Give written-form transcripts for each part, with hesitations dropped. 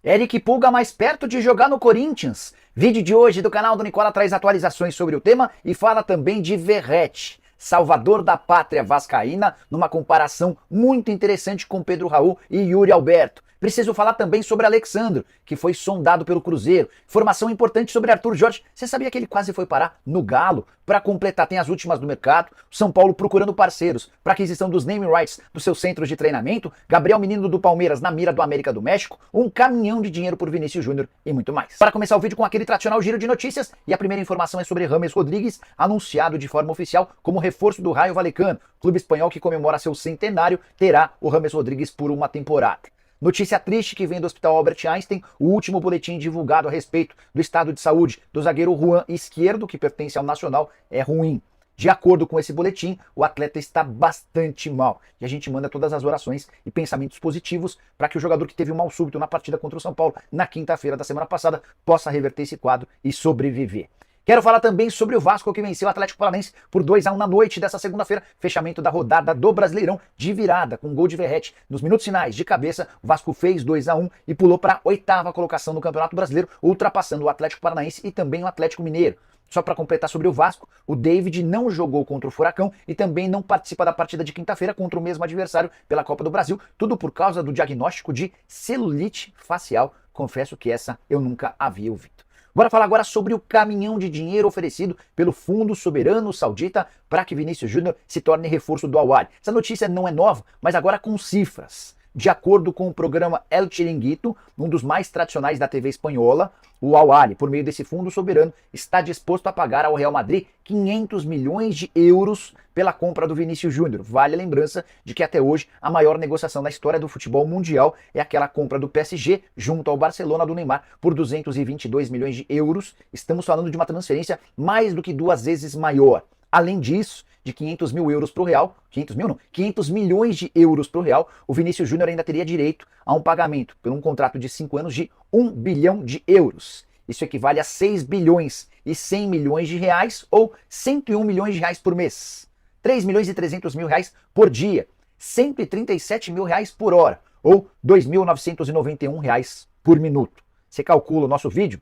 Eric Pulga mais perto de jogar no Corinthians. Vídeo de hoje do canal do Nicola traz atualizações sobre o tema e fala também de Verratti, salvador da pátria vascaína, numa comparação muito interessante com Pedro Raul e Yuri Alberto. Preciso falar também sobre Alexandro, que foi sondado pelo Cruzeiro. Informação importante sobre Arthur Jorge. Você sabia que ele quase foi parar no Galo? Para completar, tem as últimas do mercado. São Paulo procurando parceiros para aquisição dos naming rights dos seus centros de treinamento. Gabriel Menino do Palmeiras na mira do América do México. Um caminhão de dinheiro por Vinícius Júnior e muito mais. Para começar o vídeo com aquele tradicional giro de notícias. E a primeira informação é sobre James Rodrigues, anunciado de forma oficial como reforço do Rayo Vallecano. Clube espanhol que comemora seu centenário terá o James Rodrigues por uma temporada. Notícia triste que vem do Hospital Albert Einstein, o último boletim divulgado a respeito do estado de saúde do zagueiro Juan Izquierdo, que pertence ao Nacional, é ruim. De acordo com esse boletim, o atleta está bastante mal. E a gente manda todas as orações e pensamentos positivos para que o jogador que teve um mal súbito na partida contra o São Paulo na quinta-feira da semana passada possa reverter esse quadro e sobreviver. Quero falar também sobre o Vasco, que venceu o Atlético Paranaense por 2-1 na noite dessa segunda-feira, fechamento da rodada do Brasileirão de virada, com gol de Verratti. Nos minutos finais, de cabeça, o Vasco fez 2-1 e pulou para a 8ª colocação no Campeonato Brasileiro, ultrapassando o Atlético Paranaense e também o Atlético Mineiro. Só para completar sobre o Vasco, o David não jogou contra o Furacão e também não participa da partida de quinta-feira contra o mesmo adversário pela Copa do Brasil, tudo por causa do diagnóstico de celulite facial. Confesso que essa eu nunca havia ouvido. Bora falar agora sobre o caminhão de dinheiro oferecido pelo Fundo Soberano Saudita para que Vinícius Júnior se torne reforço do Al-Ahly. Essa notícia não é nova, mas agora com cifras. De acordo com o programa El Chiringuito, um dos mais tradicionais da TV espanhola, o Al-Ahly, por meio desse fundo soberano, está disposto a pagar ao Real Madrid 500 milhões de euros pela compra do Vinícius Júnior. Vale a lembrança de que até hoje a maior negociação da história do futebol mundial é aquela compra do PSG junto ao Barcelona do Neymar por 222 milhões de euros. Estamos falando de uma transferência mais do que 2 vezes maior. Além disso, de 500 mil euros para o Real, 500 milhões de euros para o Real, o Vinícius Júnior ainda teria direito a um pagamento por um contrato de 5 anos de 1 bilhão de euros. Isso equivale a 6 bilhões e 100 milhões de reais ou 101 milhões de reais por mês. 3 milhões e 300 mil reais por dia, 137 mil reais por hora ou 2.991 reais por minuto. Você calcula o nosso vídeo?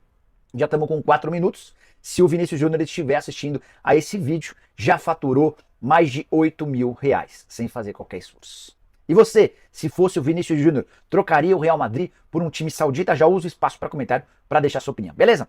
Já estamos com 4 minutos. Se o Vinícius Júnior estiver assistindo a esse vídeo, já faturou mais de 8 mil reais, sem fazer qualquer esforço. E você, se fosse o Vinícius Júnior, trocaria o Real Madrid por um time saudita? Já usa o espaço para comentário para deixar sua opinião, beleza?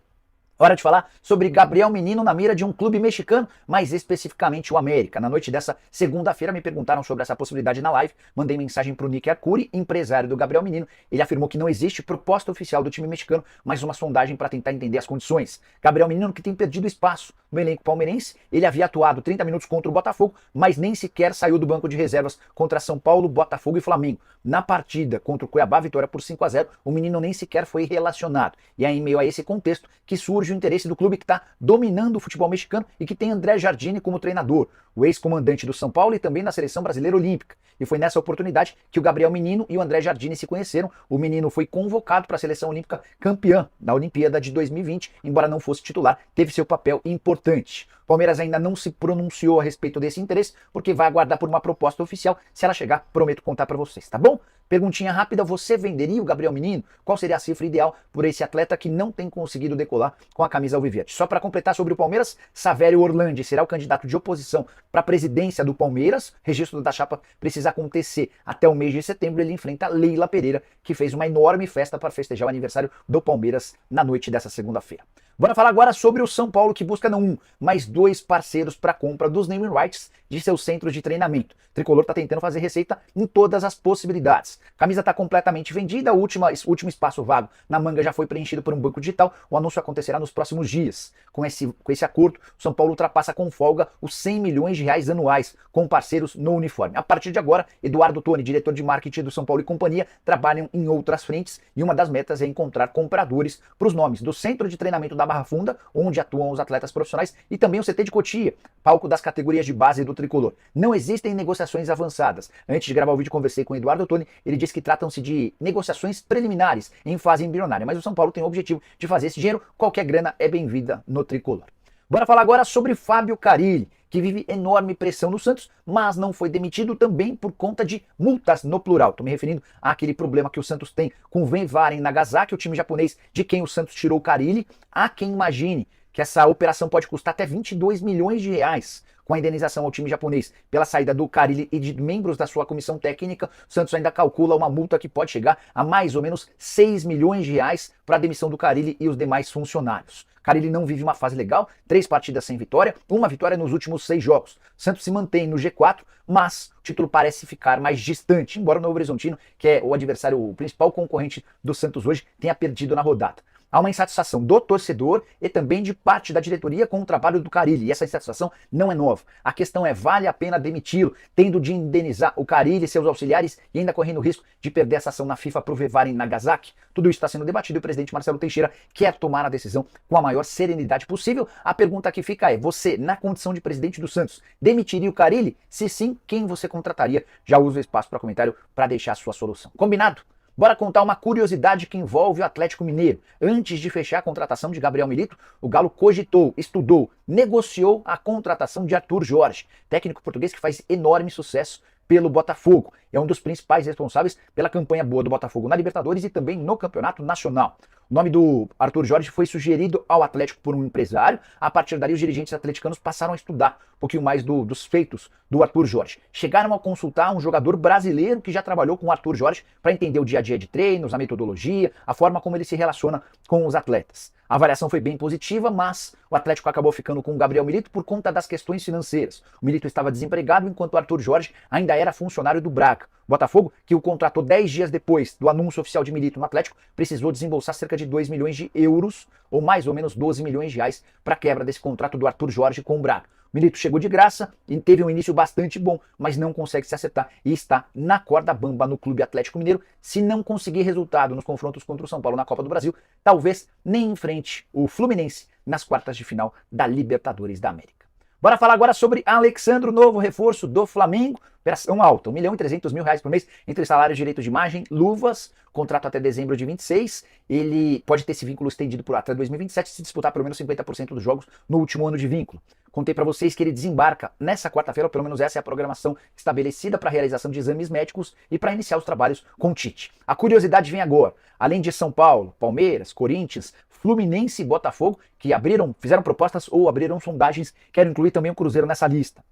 Hora de falar sobre Gabriel Menino na mira de um clube mexicano, mais especificamente o América. Na noite dessa segunda-feira me perguntaram sobre essa possibilidade na live, mandei mensagem para o Nick Arcuri, empresário do Gabriel Menino. Ele afirmou que não existe proposta oficial do time mexicano, mas uma sondagem para tentar entender as condições. Gabriel Menino que tem perdido espaço no elenco palmeirense, ele havia atuado 30 minutos contra o Botafogo, mas nem sequer saiu do banco de reservas contra São Paulo, Botafogo e Flamengo. Na partida contra o Cuiabá, vitória por 5-0, o Menino nem sequer foi relacionado. E é em meio a esse contexto que surge o interesse do clube que está dominando o futebol mexicano e que tem André Jardine como treinador, o ex-comandante do São Paulo e também da Seleção Brasileira Olímpica. E foi nessa oportunidade que o Gabriel Menino e o André Jardine se conheceram. O Menino foi convocado para a Seleção Olímpica campeã da Olimpíada de 2020, embora não fosse titular, teve seu papel importante. O Palmeiras ainda não se pronunciou a respeito desse interesse, porque vai aguardar por uma proposta oficial. Se ela chegar, prometo contar para vocês, tá bom? Perguntinha rápida, você venderia o Gabriel Menino? Qual seria a cifra ideal por esse atleta que não tem conseguido decolar com a camisa alviverde? Só para completar sobre o Palmeiras, Savério Orlandi será o candidato de oposição para a presidência do Palmeiras. Registro da chapa precisa acontecer até o mês de setembro. Ele enfrenta Leila Pereira, que fez uma enorme festa para festejar o aniversário do Palmeiras na noite dessa segunda-feira. Bora falar agora sobre o São Paulo, que busca não um, mas 2 parceiros para a compra dos naming rights de seus centros de treinamento. O Tricolor está tentando fazer receita em todas as possibilidades. A camisa está completamente vendida, o último espaço vago na manga já foi preenchido por um banco digital. O anúncio acontecerá nos próximos dias. Com esse acordo, o São Paulo ultrapassa com folga os 100 milhões de reais anuais com parceiros no uniforme. A partir de agora, Eduardo Toni, diretor de marketing do São Paulo e companhia, trabalham em outras frentes e uma das metas é encontrar compradores para os nomes do centro de treinamento da Barra Funda, onde atuam os atletas profissionais, e também o CT de Cotia, palco das categorias de base do Tricolor. Não existem negociações avançadas. Antes de gravar o vídeo, conversei com o Eduardo Toni, ele disse que tratam-se de negociações preliminares em fase embrionária, mas o São Paulo tem o objetivo de fazer esse dinheiro. Qualquer grana é bem-vinda no Tricolor. Bora falar agora sobre Fábio Carille, que que vive enorme pressão no Santos, mas não foi demitido também por conta de multas no plural. Estou me referindo àquele problema que o Santos tem com o Venvaren em Nagasaki, o time japonês de quem o Santos tirou o Carille. Há quem imagine que essa operação pode custar até 22 milhões de reais com a indenização ao time japonês pela saída do Carille e de membros da sua comissão técnica. O Santos ainda calcula uma multa que pode chegar a mais ou menos 6 milhões de reais para a demissão do Carille e os demais funcionários. Carille não vive uma fase legal, 3 partidas sem vitória, 1 vitória nos últimos 6 jogos. O Santos se mantém no G4, mas o título parece ficar mais distante, embora o Novo Horizontino, que é o adversário, o principal concorrente do Santos hoje, tenha perdido na rodada. Há uma insatisfação do torcedor e também de parte da diretoria com o trabalho do Carille. E essa insatisfação não é nova. A questão é, vale a pena demiti-lo, tendo de indenizar o Carille e seus auxiliares e ainda correndo o risco de perder essa ação na FIFA para o Venvaren em Nagasaki? Tudo isso está sendo debatido e o presidente Marcelo Teixeira quer tomar a decisão com a maior serenidade possível. A pergunta que fica é, você, na condição de presidente do Santos, demitiria o Carille? Se sim, quem você contrataria? Já uso o espaço para comentário para deixar a sua solução. Combinado? Bora contar uma curiosidade que envolve o Atlético Mineiro. Antes de fechar a contratação de Gabriel Milito, o Galo cogitou, estudou, negociou a contratação de Arthur Jorge, técnico português que faz enorme sucesso pelo Botafogo. É um dos principais responsáveis pela campanha boa do Botafogo na Libertadores e também no Campeonato Nacional. O nome do Arthur Jorge foi sugerido ao Atlético por um empresário. A partir daí, os dirigentes atleticanos passaram a estudar um pouquinho mais dos feitos do Arthur Jorge. Chegaram a consultar um jogador brasileiro que já trabalhou com o Arthur Jorge para entender o dia a dia de treinos, a metodologia, a forma como ele se relaciona com os atletas. A avaliação foi bem positiva, mas o Atlético acabou ficando com o Gabriel Milito por conta das questões financeiras. O Milito estava desempregado, enquanto o Arthur Jorge ainda era funcionário do Braga. O Botafogo, que o contratou 10 dias depois do anúncio oficial de Milito no Atlético, precisou desembolsar cerca de 2 milhões de euros, ou mais ou menos 12 milhões de reais, para a quebra desse contrato do Arthur Jorge com o Braga. Milito chegou de graça e teve um início bastante bom, mas não consegue se acertar e está na corda bamba no Clube Atlético Mineiro. Se não conseguir resultado nos confrontos contra o São Paulo na Copa do Brasil, talvez nem enfrente o Fluminense nas quartas de final da Libertadores da América. Bora falar agora sobre Alexandro, novo reforço do Flamengo. Operação alta, 1 milhão e 300 mil reais por mês, entre salários, direitos de imagem, luvas, contrato até dezembro de 26. Ele pode ter esse vínculo estendido por até 2027 se disputar pelo menos 50% dos jogos no último ano de vínculo. Contei para vocês que ele desembarca nessa quarta-feira, ou pelo menos essa é a programação estabelecida para a realização de exames médicos e para iniciar os trabalhos com o Tite. A curiosidade vem agora. Além de São Paulo, Palmeiras, Corinthians, Fluminense e Botafogo, que fizeram propostas ou abriram sondagens, quero incluir também o Cruzeiro nessa lista.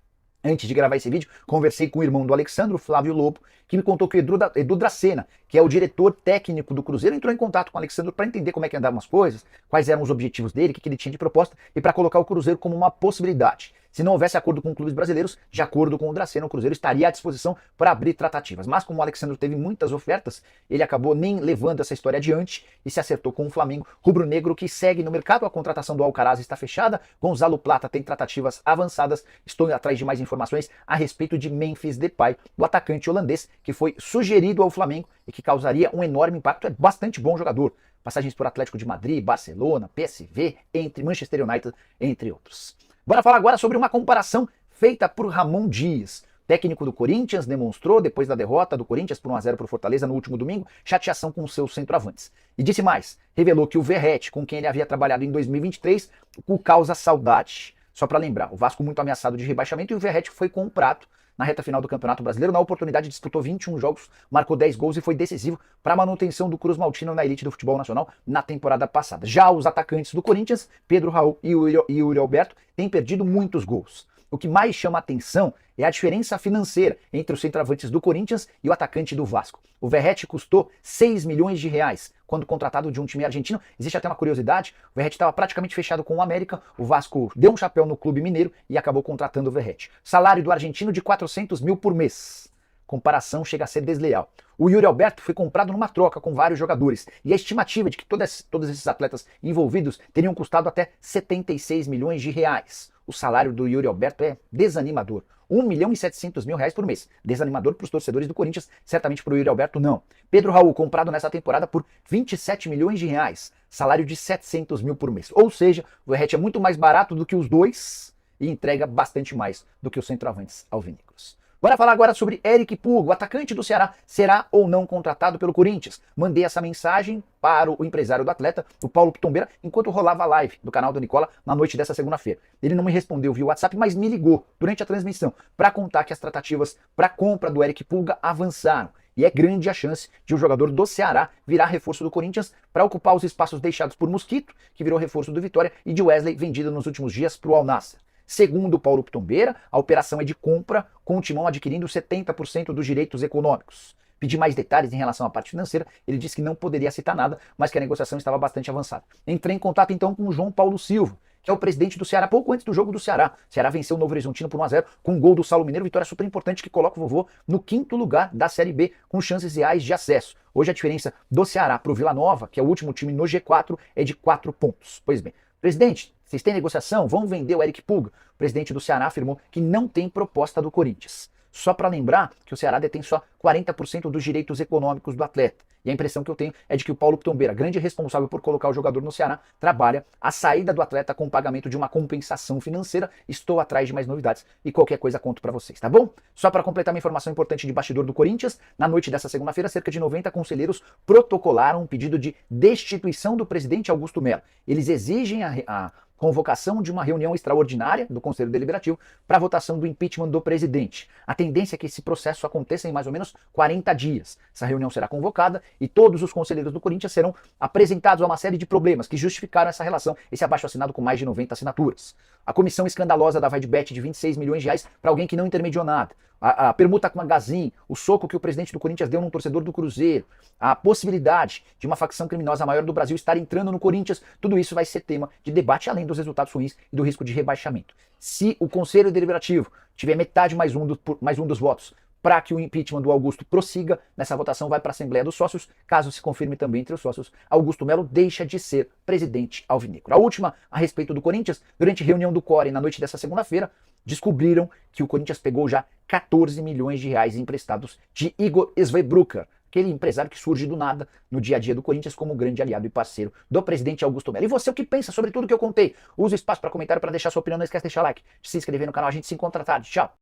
Antes de gravar esse vídeo, conversei com o irmão do Alexandro, Flávio Lobo, que me contou que o Edu Dracena, que é o diretor técnico do Cruzeiro, entrou em contato com o Alexandro para entender como é que andavam as coisas, quais eram os objetivos dele, o que ele tinha de proposta, e para colocar o Cruzeiro como uma possibilidade. Se não houvesse acordo com clubes brasileiros, de acordo com o Dracena, o Cruzeiro estaria à disposição para abrir tratativas. Mas como o Alexandre teve muitas ofertas, ele acabou nem levando essa história adiante e se acertou com o Flamengo rubro-negro, que segue no mercado. A contratação do Alcaraz está fechada, Gonzalo Plata tem tratativas avançadas. Estou atrás de mais informações a respeito de Memphis Depay, o atacante holandês que foi sugerido ao Flamengo e que causaria um enorme impacto. É bastante bom jogador. Passagens por Atlético de Madrid, Barcelona, PSV, entre Manchester United, entre outros. Bora falar agora sobre uma comparação feita por Ramon Dias. Técnico do Corinthians demonstrou, depois da derrota do Corinthians por 1-0 para o Fortaleza no último domingo, chateação com seus centroavantes. E disse mais, revelou que o Verratti, com quem ele havia trabalhado em 2023, o causa saudade. Só para lembrar, o Vasco muito ameaçado de rebaixamento e o Verratti foi comprado na reta final do Campeonato Brasileiro. Na oportunidade, disputou 21 jogos, marcou 10 gols e foi decisivo para a manutenção do Cruz Maltino na elite do futebol nacional na temporada passada. Já os atacantes do Corinthians, Pedro Raul e o Yuri Alberto, têm perdido muitos gols. O que mais chama a atenção é a diferença financeira entre os centroavantes do Corinthians e o atacante do Vasco. O Verratti custou 6 milhões de reais quando contratado de um time argentino. Existe até uma curiosidade, o Verratti estava praticamente fechado com o América, o Vasco deu um chapéu no clube mineiro e acabou contratando o Verratti. Salário do argentino de 400 mil por mês. Comparação chega a ser desleal. O Yuri Alberto foi comprado numa troca com vários jogadores e a estimativa é de que todos esses atletas envolvidos teriam custado até 76 milhões de reais. O salário do Yuri Alberto é desanimador. 1 milhão e 700 mil reais por mês. Desanimador para os torcedores do Corinthians, certamente para o Yuri Alberto não. Pedro Raul, comprado nessa temporada por 27 milhões de reais. Salário de 700 mil por mês. Ou seja, o Verratti é muito mais barato do que os dois e entrega bastante mais do que os centroavantes alvinegros. Bora falar agora sobre Eric Puga, o atacante do Ceará, será ou não contratado pelo Corinthians? Mandei essa mensagem para o empresário do atleta, o Paulo Pitombeira, enquanto rolava a live do canal do Nicola na noite dessa segunda-feira. Ele não me respondeu via WhatsApp, mas me ligou durante a transmissão para contar que as tratativas para a compra do Eric Puga avançaram. E é grande a chance de o jogador do Ceará virar reforço do Corinthians para ocupar os espaços deixados por Mosquito, que virou reforço do Vitória, e de Wesley, vendido nos últimos dias para o Al Nassr. Segundo Paulo Pitombeira, a operação é de compra, com o Timão adquirindo 70% dos direitos econômicos. Pedi mais detalhes em relação à parte financeira, ele disse que não poderia citar nada, mas que a negociação estava bastante avançada. Entrei em contato então com o João Paulo Silva, que é o presidente do Ceará, pouco antes do jogo do Ceará. O Ceará venceu o Novo Horizontino por 1-0 com um gol do Saulo Mineiro, vitória super importante que coloca o Vovô no 5º lugar da Série B, com chances reais de acesso. Hoje a diferença do Ceará para o Vila Nova, que é o último time no G4, é de 4 pontos. Pois bem, presidente, vocês têm negociação? Vão vender o Eric Puga? O presidente do Ceará afirmou que não tem proposta do Corinthians. Só para lembrar que o Ceará detém só 40% dos direitos econômicos do atleta. E a impressão que eu tenho é de que o Paulo Pitombeira, grande responsável por colocar o jogador no Ceará, trabalha a saída do atleta com o pagamento de uma compensação financeira. Estou atrás de mais novidades e qualquer coisa conto para vocês, tá bom? Só para completar uma informação importante de bastidor do Corinthians, na noite dessa segunda-feira, cerca de 90 conselheiros protocolaram um pedido de destituição do presidente Augusto Melo. Eles exigem a convocação de uma reunião extraordinária do Conselho Deliberativo para a votação do impeachment do presidente. A tendência é que esse processo aconteça em mais ou menos 40 dias. Essa reunião será convocada e todos os conselheiros do Corinthians serão apresentados a uma série de problemas que justificaram essa relação, esse abaixo-assinado com mais de 90 assinaturas. A comissão escandalosa da Vaidbet de 26 milhões de reais para alguém que não intermediou nada. A permuta com a Gazin, o soco que o presidente do Corinthians deu num torcedor do Cruzeiro, a possibilidade de uma facção criminosa maior do Brasil estar entrando no Corinthians, tudo isso vai ser tema de debate, além dos resultados ruins e do risco de rebaixamento. Se o Conselho Deliberativo tiver metade mais um dos votos para que o impeachment do Augusto prossiga, nessa votação vai para a Assembleia dos Sócios. Caso se confirme também entre os sócios, Augusto Melo deixa de ser presidente alvinegro. A última, a respeito do Corinthians, durante reunião do CORE na noite dessa segunda-feira, descobriram que o Corinthians pegou já 14 milhões de reais emprestados de Igor Svebrucker, aquele empresário que surge do nada no dia a dia do Corinthians como grande aliado e parceiro do presidente Augusto Melo. E você, o que pensa sobre tudo que eu contei? Use o espaço para comentário, para deixar sua opinião, não esquece de deixar like, de se inscrever no canal, a gente se encontra tarde. Tchau!